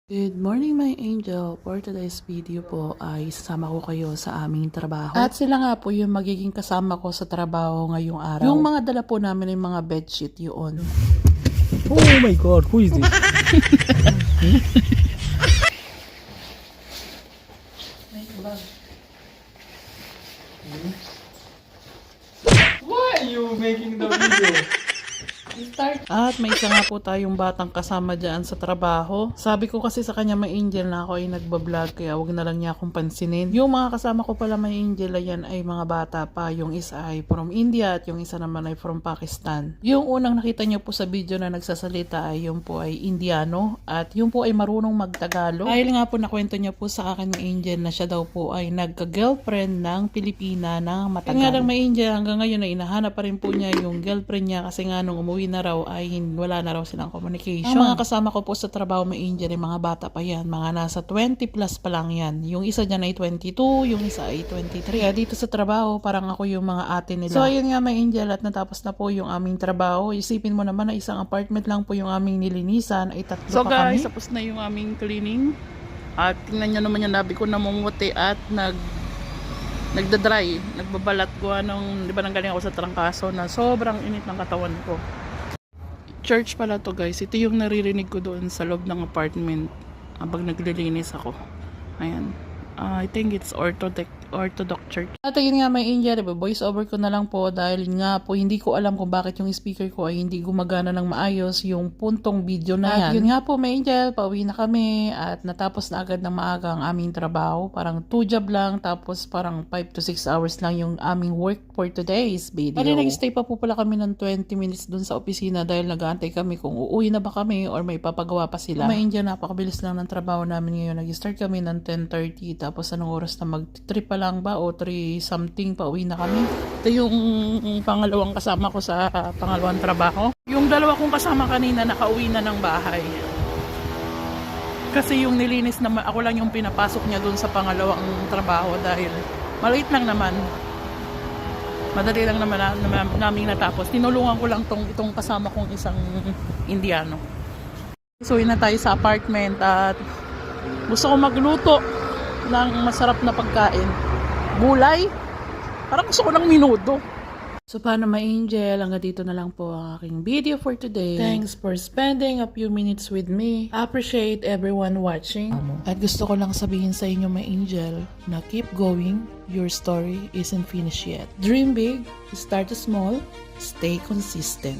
Good morning my angel. For today's video po ay sasama ko kayo sa aming trabaho. At sila nga po yung magiging kasama ko sa trabaho ngayong araw. Yung mga dala po namin yung mga bedsheet yun. Oh my god, who is this? Why are you making the video? At may isa nga po tayong batang kasama dyan sa trabaho. Sabi ko kasi sa kanya may angel na ako ay nagbablog kaya wag na lang niya akong pansinin. Yung mga kasama ko pala may angel ayan ay mga bata pa. Yung isa ay from India at yung isa naman ay from Pakistan. Yung unang nakita niyo po sa video na nagsasalita ay yung po ay Indiano at yung po ay marunong magtagalog. Dahil nga po nakwento niya po sa akin may angel na siya daw po ay nagka-girlfriend ng Pilipina na matagal. Kaya nga lang may angel hanggang ngayon ay inahanap pa rin po niya yung girlfriend niya kasi nga nung umuwi na raw ay wala na raw silang communication. Ang mga kasama ko po sa trabaho may angel ay mga bata pa yan. Mga nasa 20 plus pa lang yan. Yung isa dyan ay 22, yung isa ay 23. Kaya dito sa trabaho parang ako yung mga ate nila. So ayun nga may angel at natapos na po yung aming trabaho. Isipin mo naman na isang apartment lang po yung aming nilinisan ay tatlo pa kami. So guys, tapos na yung aming cleaning. At tingnan nyo naman yung labi ko namumuti at nagda-dry. Nagbabalat ko di ba nanggaling ako sa trangkaso na sobrang init ng katawan ko. Church pala to guys. Ito yung naririnig ko doon sa loob ng apartment habang naglilinis ako. Ayan. I think it's Orthodox Church. At ayun nga may angel, voice over ko na lang po dahil nga po hindi ko alam kung bakit yung speaker ko ay hindi gumagana ng maayos yung puntong video na yan. Yun nga po may angel, pauwi na kami at natapos na agad ng maaga ang aming trabaho. Parang 2 job lang tapos parang 5 to 6 hours lang yung aming work for today's video. Bali nag-stay pa po pala kami ng 20 minutes dun sa opisina dahil nag-aantay kami kung uuwi na ba kami or may papagawa pa sila. May angel, napakabilis lang ng trabaho namin ngayon. Nag-start kami ng 10:30 tapos anong oras na mag-trip pa lang ba o 3 something pa uwi na kami. Ito yung pangalawang kasama ko sa pangalawang trabaho. Yung dalawa kong kasama kanina nakauwi na ng bahay. Kasi yung nilinis na ako lang yung pinapasok niya dun sa pangalawang trabaho dahil maliit lang naman. Madali lang naman namin natapos. Tinulungan ko lang itong kasama kong isang Indiano. So yun na tayo sa apartment at gusto ko magluto ng masarap na pagkain. Gulay. Parang gusto ko ng minuto. So paano my angel, hanggang dito na lang po ang aking video for today. Thanks for spending a few minutes with me. I appreciate everyone watching. At gusto ko lang sabihin sa inyo my angel na keep going. Your story isn't finished yet. Dream big, start small, stay consistent.